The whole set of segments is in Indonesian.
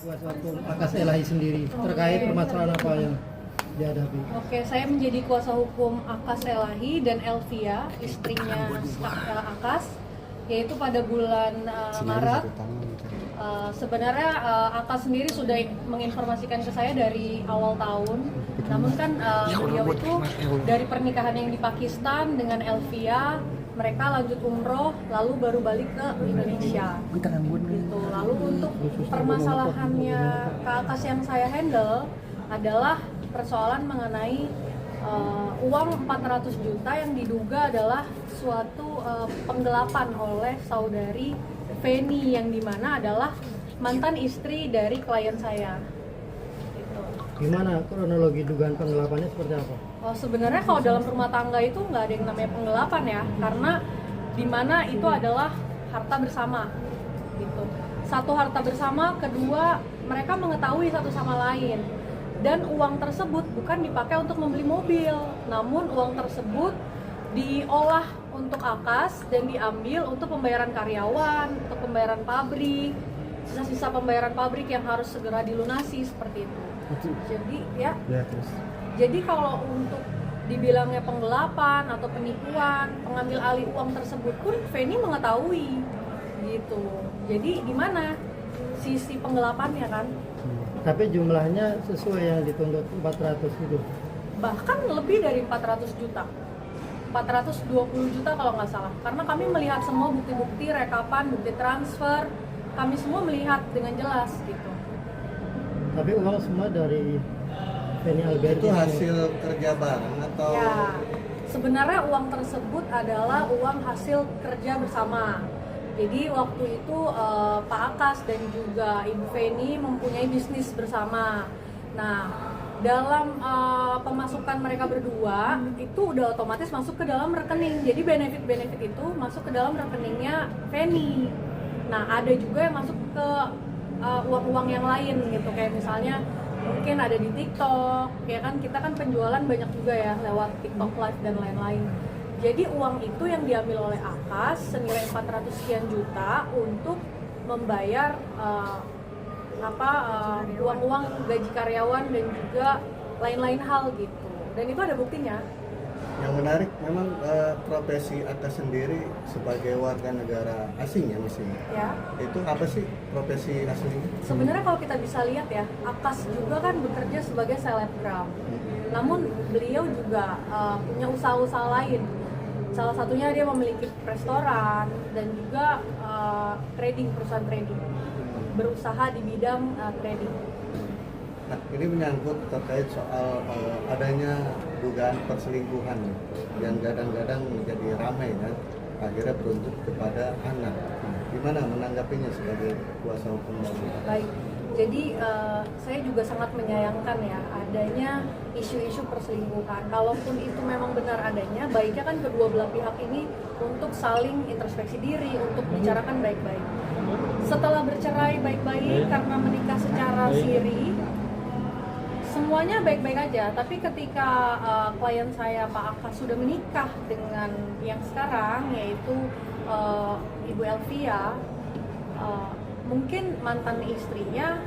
Kuasa hukum Akas Elahi sendiri terkait permasalahan apa yang dihadapi? Oke, saya menjadi kuasa hukum Akas Elahi dan Elvia, istrinya Akas, yaitu pada bulan Maret. Sebenarnya Akas sendiri sudah menginformasikan ke saya dari awal tahun, namun kan beliau itu dari pernikahan yang di Pakistan dengan Elvia, mereka lanjut umroh lalu baru balik ke Indonesia gitu. Lalu untuk permasalahannya Kak Akas yang saya handle adalah persoalan mengenai uang 400 juta yang diduga adalah suatu penggelapan oleh saudari Feni yang dimana adalah mantan istri dari klien saya gitu. Gimana kronologi dugaan penggelapannya seperti apa? Sebenarnya kalau dalam rumah tangga itu nggak ada yang namanya penggelapan ya, karena dimana itu adalah harta bersama gitu. Satu harta bersama, kedua mereka mengetahui satu sama lain, dan uang tersebut bukan dipakai untuk membeli mobil, namun uang tersebut diolah untuk Akas dan diambil untuk pembayaran karyawan, untuk pembayaran pabrik, sisa-sisa pembayaran pabrik yang harus segera dilunasi seperti itu. Jadi ya terus. Jadi kalau untuk dibilangnya penggelapan atau penipuan, pengambil alih uang tersebut pun Feni mengetahui gitu. Jadi di mana sisi penggelapannya kan? Tapi jumlahnya sesuai yang dituntut 400 itu. Bahkan lebih dari 400 juta. 420 juta kalau nggak salah. Karena kami melihat semua bukti-bukti rekapan, bukti transfer, kami semua melihat dengan jelas gitu. Tapi uang semua dari Feni Alberti itu hasil kerja bareng atau? Ya, sebenarnya uang tersebut adalah uang hasil kerja bersama. Jadi waktu itu Pak Akas dan juga Ibu Feni mempunyai bisnis bersama. Nah, dalam pemasukan mereka berdua itu udah otomatis masuk ke dalam rekening. Jadi benefit-benefit itu masuk ke dalam rekeningnya Feni. Nah, ada juga yang masuk ke uang-uang yang lain gitu, kayak misalnya mungkin ada di TikTok, ya kan kita kan penjualan banyak juga ya lewat TikTok Live dan lain-lain. Jadi uang itu yang diambil oleh Akas senilai 400 sekian juta untuk membayar uang-uang gaji karyawan dan juga lain-lain hal gitu. Dan itu ada buktinya. Yang menarik memang profesi Akas sendiri sebagai warga negara asing ya mestinya. Ya. Itu apa sih profesi aslinya? Sebenarnya kalau kita bisa lihat ya, Akas juga kan bekerja sebagai selebgram. Namun beliau juga punya usaha-usaha lain. Salah satunya dia memiliki restoran dan juga trading, perusahaan trading. Berusaha di bidang trading. Nah, ini menyangkut terkait soal adanya dugaan perselingkuhan yang kadang-kadang menjadi ramai kan, akhirnya berujung kepada anak. Gimana menanggapinya sebagai kuasa hukum? Baik, jadi saya juga sangat menyayangkan ya adanya isu-isu perselingkuhan. Kalaupun itu memang benar adanya, baiknya kan kedua belah pihak ini untuk saling introspeksi diri, untuk bicarakan baik-baik. Setelah bercerai baik-baik karena menikah secara siri, semuanya baik-baik aja, tapi ketika klien saya Pak Akas sudah menikah dengan yang sekarang yaitu Ibu Elvia, mungkin mantan istrinya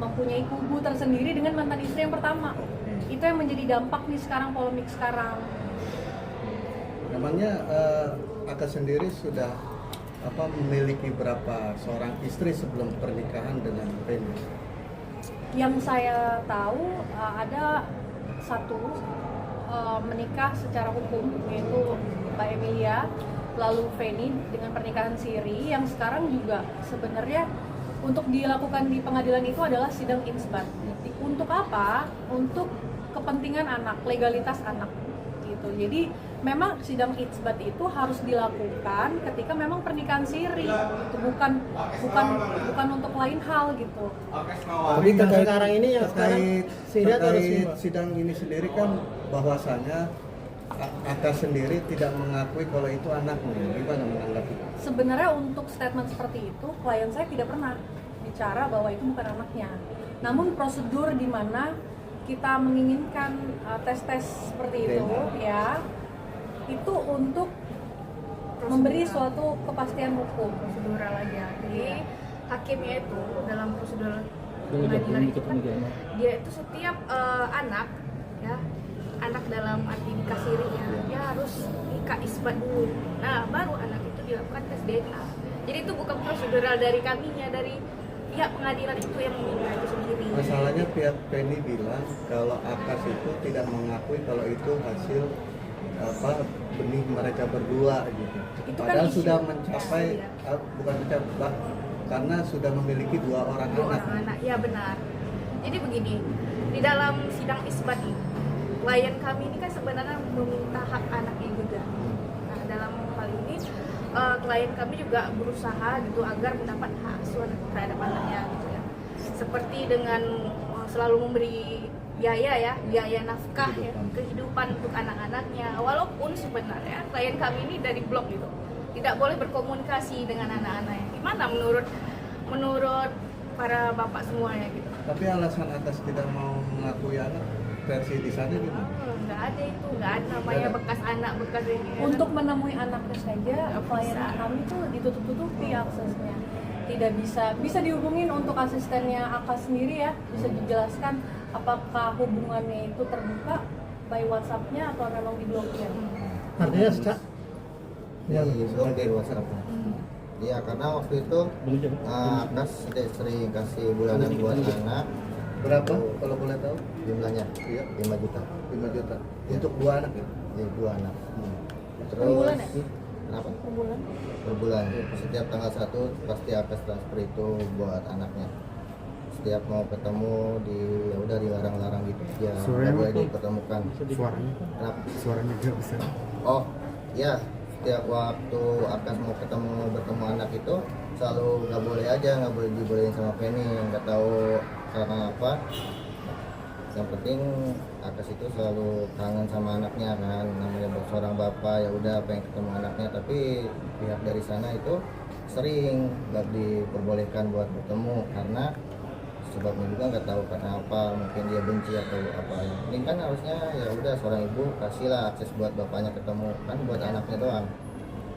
mempunyai kubu tersendiri dengan mantan istri yang pertama. Itu yang menjadi dampak nih sekarang, polemik sekarang. Memangnya Akas sendiri sudah memiliki berapa seorang istri sebelum pernikahan dengan Feni? Yang saya tahu ada satu menikah secara hukum, yaitu Mbak Emilia, lalu Feni dengan pernikahan siri yang sekarang juga sebenarnya untuk dilakukan di pengadilan itu adalah sidang isbat. Untuk apa? Untuk kepentingan anak, legalitas anak gitu. Jadi memang sidang isbat itu harus dilakukan ketika memang pernikahan siri, itu bukan untuk lain hal gitu. Tapi sekarang ini yang terkait sidang ini sendiri kan bahwasanya Akas sendiri tidak mengakui kalau itu anaknya. Gimana menanggapi? Sebenarnya untuk statement seperti itu klien saya tidak pernah bicara bahwa itu bukan anaknya. Namun prosedur di mana kita menginginkan tes-tes seperti itu ya, itu untuk memberi suatu kepastian hukum. prosedural aja. Jadi hakimnya itu dalam prosedur Boleh pengadilan itu dikit kan lagi, ya. dia itu setiap anak ya, anak dalam arti nikah sirinya dia harus nikah isbat dulu. Nah baru anak itu dilakukan tes DNA. Jadi itu bukan prosedural dari kaminya, dari pihak pengadilan itu yang meminta itu sendiri. Masalahnya pihak Penny bilang kalau Akas itu tidak mengakui kalau itu hasil benih mereka berdua gitu. Itu kan Padahal isu. sudah mencapai Iya. bukan mencapai karena sudah memiliki dua orang Dua anak. orang anak, ya benar. Jadi begini, di dalam sidang isbat ini, klien kami ini kan sebenarnya meminta hak anaknya juga. Nah dalam hal ini klien kami juga berusaha gitu agar mendapat hak asuh terhadap anaknya gitu ya. Seperti dengan selalu memberi biaya nafkah ya, kehidupan untuk anak-anaknya. Walaupun sebenarnya klien kami ini dari blok gitu, tidak boleh berkomunikasi dengan anak-anaknya. Gimana menurut para bapak semuanya gitu? Tapi alasan atas tidak mau mengakui anak versi di sana gimana? Nggak ada itu, nggak ada namanya bekas anak, bekas ini. Untuk menemui anaknya saja, Nggak klien bisa. kami tuh ditutup-tutupi aksesnya. Tidak bisa dihubungin untuk asistennya Akas sendiri ya, bisa dijelaskan apakah hubungannya itu terbuka by WhatsApp-nya atau memang diblokir. Artinya ya, Sebagai WhatsApp. Iya, karena waktu itu Akas sering kasih bulanan buat anak. Berapa kalau boleh tahu? Jumlahnya Iya. 5 juta. 5 juta. Iya. Untuk dua anak ya? Jadi 2 anak. Per bulan ya? Kenapa? Per bulan. Per bulan. Setiap tanggal 1 pasti Akas transfer itu buat anaknya. Setiap mau ketemu ya udah dilarang-larang gitu. Ya nggak boleh dipertemukan. Suaranya, Kenapa? suaranya gak bisa. Oh, ya. Setiap waktu Akas mau bertemu anak itu selalu nggak boleh dibolehin sama Penny, nggak tahu karena apa. Yang penting Akas itu selalu kangen sama anaknya kan, namanya seorang bapak ya udah pengen ketemu anaknya, tapi pihak dari sana itu sering nggak diperbolehkan buat bertemu karena sebabnya juga nggak tahu karena apa, mungkin dia benci atau apa. Ini kan harusnya ya udah seorang ibu kasihlah akses buat bapaknya ketemu, kan buat anaknya doang.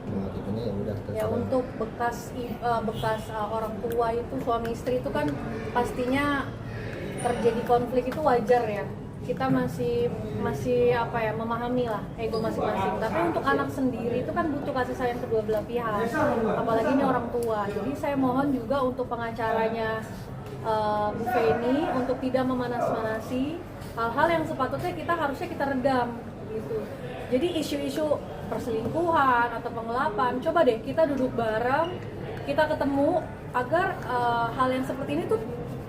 Nah, itunya ya udah Ya terserah. untuk bekas orang tua itu, suami istri itu kan pastinya terjadi konflik itu wajar ya. Kita masih memahami lah ego masing-masing. Tapi untuk anak sendiri itu kan butuh kasih sayang kedua belah pihak. Apalagi ini orang tua. Jadi saya mohon juga untuk pengacaranya Bu Feni untuk tidak memanas-manasi hal-hal yang sepatutnya harusnya kita redam gitu. Jadi isu-isu perselingkuhan atau penggelapan, coba deh kita duduk bareng, kita ketemu agar hal yang seperti ini tuh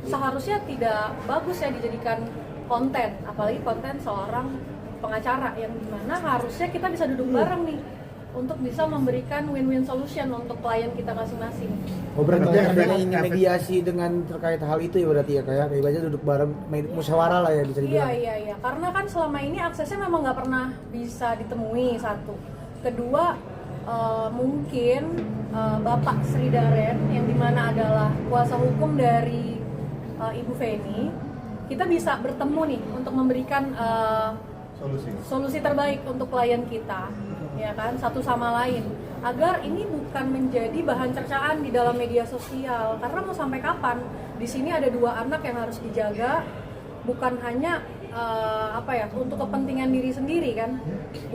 seharusnya tidak bagus ya dijadikan konten, apalagi konten seorang pengacara yang dimana harusnya kita bisa duduk bareng nih untuk bisa memberikan win-win solution untuk klien kita masing-masing. Oh berarti Ada ingin mediasi dengan terkait hal itu ya berarti ya kayak ibaratnya duduk bareng musyawarah lah ya bisa dibilang. Iya. Karena kan selama ini aksesnya memang nggak pernah bisa ditemui satu. Kedua, mungkin Bapak Sri Daren yang dimana adalah kuasa hukum dari Ibu Feni, kita bisa bertemu nih untuk memberikan solusi terbaik untuk klien kita, ya kan, satu sama lain, agar ini bukan menjadi bahan cercaan di dalam media sosial. Karena mau sampai kapan di sini ada dua anak yang harus dijaga, bukan hanya untuk kepentingan diri sendiri kan?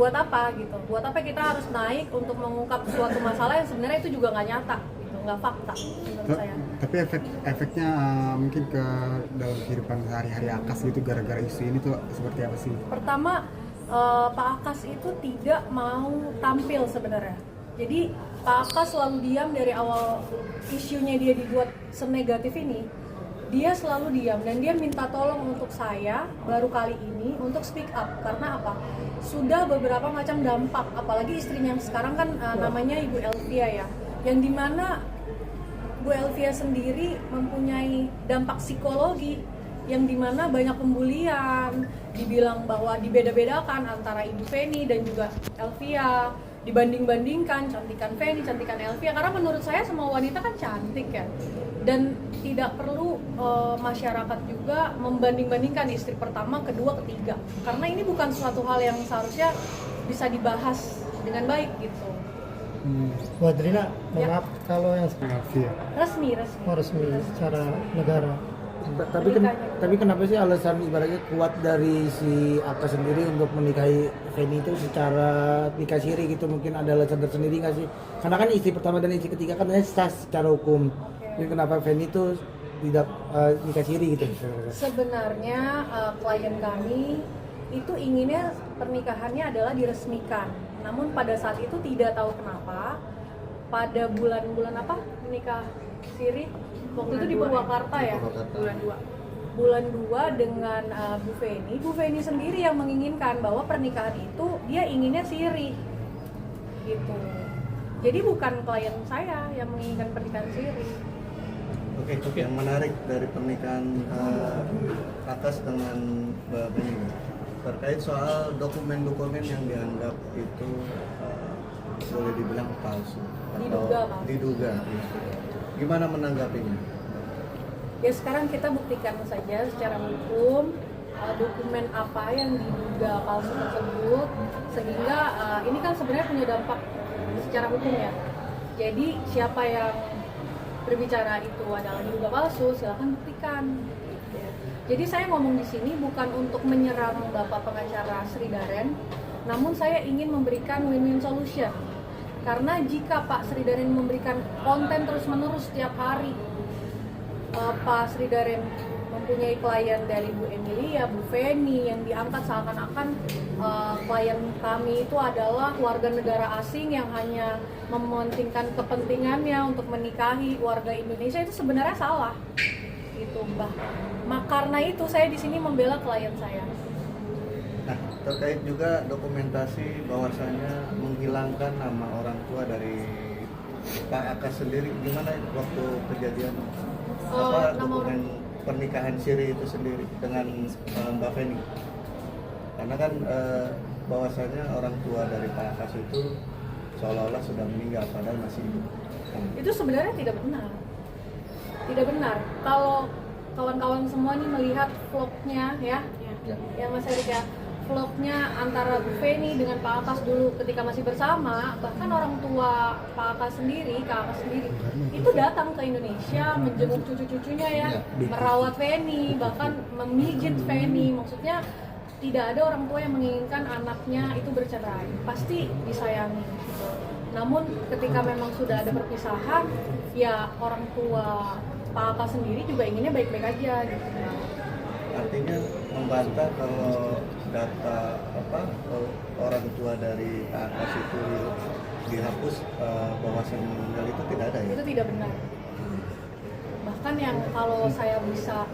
Buat apa gitu? Buat apa kita harus naik untuk mengungkap suatu masalah yang sebenarnya itu juga nggak nyata, gitu, nggak fakta menurut saya. Tapi efeknya mungkin ke dalam kehidupan sehari-hari Akas gitu gara-gara isu ini tuh seperti apa sih? Pertama, Pak Akas itu tidak mau tampil sebenarnya. Jadi Pak Akas selalu diam dari awal isunya dia dibuat senegatif ini. Dia selalu diam dan dia minta tolong untuk saya baru kali ini untuk speak up. Karena apa? Sudah beberapa macam dampak, apalagi istrinya yang sekarang kan namanya Ibu Elvia ya, yang dimana Bu Elvia sendiri mempunyai dampak psikologi yang dimana banyak pembulian, dibilang bahwa dibeda-bedakan antara Ibu Feni dan juga Elvia, dibanding-bandingkan cantikan Feni, cantikan Elvia, karena menurut saya semua wanita kan cantik ya, dan tidak perlu masyarakat juga membanding-bandingkan istri pertama, kedua, ketiga, karena ini bukan suatu hal yang seharusnya bisa dibahas dengan baik gitu. Bu Adrina, maaf kalau yang Alfia. Resmi. resmi secara negara. Tapi kenapa sih alasan ibaratnya kuat dari si Aka sendiri untuk menikahi Feni itu secara nikah siri gitu, mungkin ada alasan tersendiri nggak sih? Karena kan istri pertama dan istri ketiga kan sah secara hukum. Jadi kenapa Feni itu tidak nikah siri gitu? Sebenarnya klien kami itu inginnya pernikahannya adalah diresmikan. Namun pada saat itu tidak tahu kenapa pada bulan apa menikah siri waktu itu di Purwakarta ya, bulan 2 dengan Bu Feni sendiri yang menginginkan bahwa pernikahan itu dia inginnya siri gitu. Jadi bukan klien saya yang menginginkan pernikahan siri. Oke, yang menarik dari pernikahan Akas dengan Mbak Beni terkait soal dokumen-dokumen yang dianggap itu boleh dibilang palsu atau diduga. Gimana menanggapinya? Ya sekarang kita buktikan saja secara hukum dokumen apa yang diduga palsu tersebut, sehingga ini kan sebenarnya punya dampak secara hukum ya. Jadi siapa yang berbicara itu adalah diduga palsu, silakan buktikan. Jadi saya ngomong di sini bukan untuk menyerang Bapak pengacara Sri Daren, namun saya ingin memberikan win-win solution. Karena jika Pak Sri Daren memberikan konten terus-menerus setiap hari, Pak Sri Daren mempunyai klien dari Bu Emilia, Bu Feni yang diangkat seakan-akan klien kami itu adalah warga negara asing yang hanya mementingkan kepentingannya untuk menikahi warga Indonesia, itu sebenarnya salah. Itu Mbak. Karena itu saya di sini membela klien saya. Nah, terkait juga dokumentasi bahwasanya menghilangkan nama orang tua dari Pak Akas sendiri, gimana waktu kejadian dokumen pernikahan siri itu sendiri dengan Mbak Feni? Karena kan bahwasanya orang tua dari Pak Akas itu seolah-olah sudah meninggal padahal masih hidup. Itu sebenarnya tidak benar. Tidak benar. Kalau kawan-kawan semua nih melihat vlognya ya Mas Erik ya, vlognya antara Bu Feni dengan Pak Akas dulu ketika masih bersama, bahkan orang tua Pak Akas sendiri, Kak Akas sendiri itu datang ke Indonesia menjenguk cucu-cucunya ya, merawat Feni, bahkan memijit Feni. Maksudnya tidak ada orang tua yang menginginkan anaknya itu bercerai, pasti disayangi. Namun ketika memang sudah ada perpisahan, ya orang tua Pak Akas sendiri juga inginnya baik-baik aja gitu. Artinya membantah kalau data orang tua dari Pak Akas itu dihapus, bahwasannya meninggal itu tidak ada ya? Itu tidak benar. Bahkan yang kalau saya bisa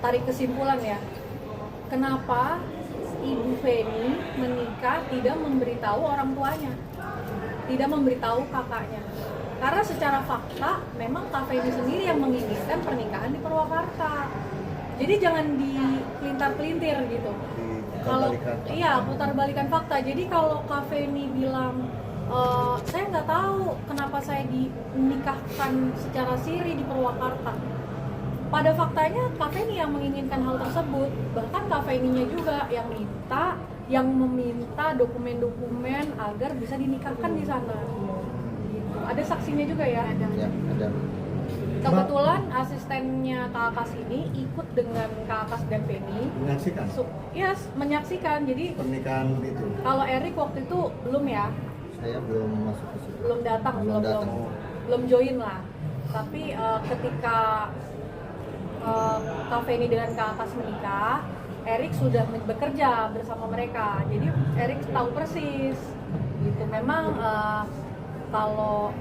tarik kesimpulan ya, kenapa Ibu Feni menikah tidak memberitahu orang tuanya, tidak memberitahu kakaknya? Karena secara fakta memang Kak Feni sendiri yang menginginkan pernikahan di Purwakarta. Jadi jangan dipelintar-pelintir gitu. Kalau iya putar balikan fakta. Jadi kalau Kak Feni bilang saya nggak tahu kenapa saya dinikahkan secara siri di Purwakarta. Pada faktanya Kak Feni yang menginginkan hal tersebut. Bahkan Kak Feninya juga yang meminta dokumen-dokumen agar bisa dinikahkan di sana. Ada saksinya juga ya? Ada. Kebetulan asistennya Kak Akas ini ikut dengan Kak Akas dan Feni. Menyaksikan? Iya, menyaksikan. Jadi Pernikahan itu? kalau Erik waktu itu belum ya? Saya belum masuk ke situ. Belum datang, belum join lah. Tapi ketika Kak Feni dengan Kak Akas menikah, Erik sudah bekerja bersama mereka. Jadi Erik tahu persis. Gitu. Memang kalau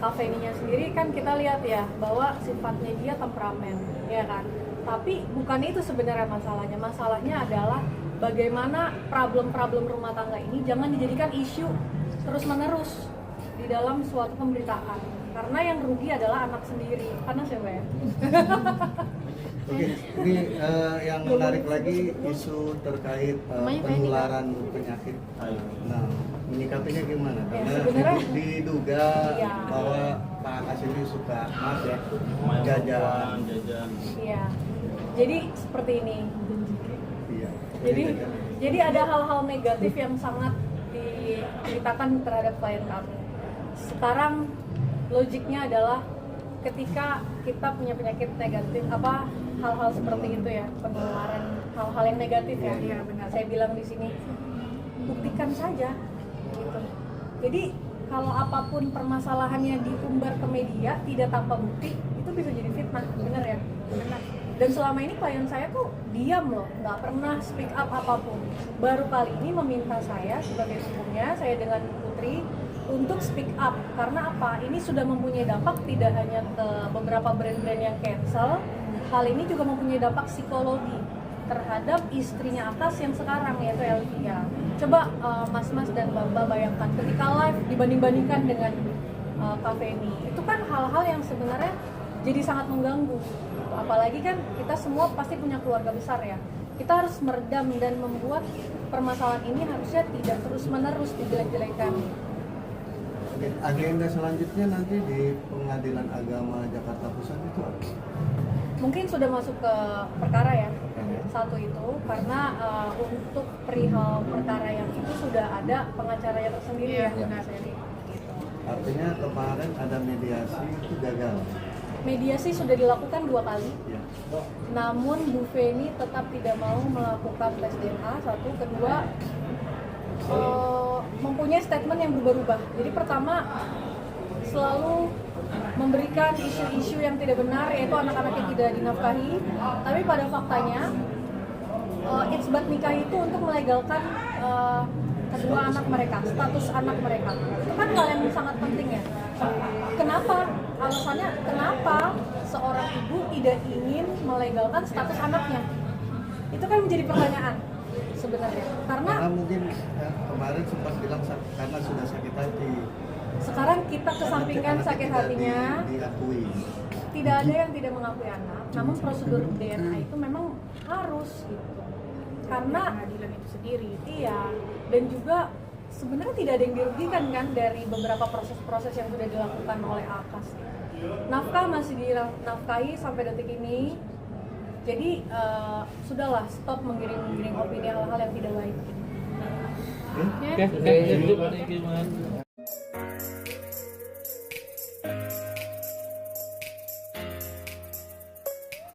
Kak Feni-nya sendiri kan kita lihat ya bahwa sifatnya dia temperamen, ya kan. Tapi bukan itu sebenarnya masalahnya. Masalahnya adalah bagaimana problem-problem rumah tangga ini jangan dijadikan isu terus-menerus di dalam suatu pemberitaan. Karena yang rugi adalah anak sendiri. Panas ya, Mbak ya? Oke, ini yang menarik lagi isu terkait penularan penyakit. Nah, menyikapinya gimana? Karena sebenarnya diduga bahwa Pak Akas ini suka jajan. Iya. Jadi seperti ini. Iya. Jadi ada hal-hal negatif yang sangat diceritakan terhadap klien kami. sekarang logiknya adalah ketika kita punya penyakit negatif hal-hal seperti itu ya, penularan hal-hal yang negatif ya. Iya, benar. Saya bilang di sini buktikan saja gitu. Jadi kalau apapun permasalahannya diumbar ke media tidak tanpa bukti, itu bisa jadi fitnah, benar ya? Benar. Dan selama ini klien saya tuh diam loh, nggak pernah speak up apapun. Baru kali ini meminta saya sebagai hukumnya, saya dengan Putri, untuk speak up. Karena apa? Ini sudah mempunyai dampak tidak hanya ke beberapa brand-brand yang cancel, hal ini juga mempunyai dampak psikologi terhadap istrinya Akas yang sekarang, yaitu Elvia. Coba mas-mas dan mbak-mbak bayangkan ketika live dibanding-bandingkan dengan Kak Feni. Itu kan hal-hal yang sebenarnya jadi sangat mengganggu. Apalagi kan kita semua pasti punya keluarga besar ya. Kita harus meredam dan membuat permasalahan ini harusnya tidak terus-menerus dijelek-jelekan. Oke, agenda selanjutnya nanti di Pengadilan Agama Jakarta Pusat itu apa? Mungkin sudah masuk ke perkara ya, satu itu karena untuk perihal perkara yang itu sudah ada pengacaranya tersendiri ya, Iya. Kak Seri. Gitu. Artinya kemarin ada mediasi itu gagal. Mediasi sudah dilakukan 2 kali, Ya. namun Bu Feni tetap tidak mau melakukan tes DNA. Satu, kedua mempunyai statement yang berubah-ubah. Jadi pertama selalu memberikan isu-isu yang tidak benar, yaitu anak-anak yang tidak dinafkahi. Tapi pada faktanya isbat nikah itu untuk melegalkan kedua anak mereka, status anak mereka. Itu kan hal yang sangat penting ya. Kenapa? Alasannya kenapa seorang ibu tidak ingin melegalkan status anaknya? Itu kan menjadi pertanyaan sebenarnya. Karena mungkin kemarin sempat bilang karena sudah sakit hati. sekarang kita kesampingkan Anak sakit tidak hatinya. diakui. Tidak ada yang tidak mengakui anak, namun prosedur DNA itu memang harus gitu. Karena Pengadilan itu sendiri. iya, dan juga sebenarnya tidak ada yang dirugikan kan dari beberapa proses-proses yang sudah dilakukan oleh Akas. Nafkah masih dinafkahi sampai detik ini. Jadi sudahlah, stop menggiring-giring opini hal-hal yang tidak baik. Oke, thank you.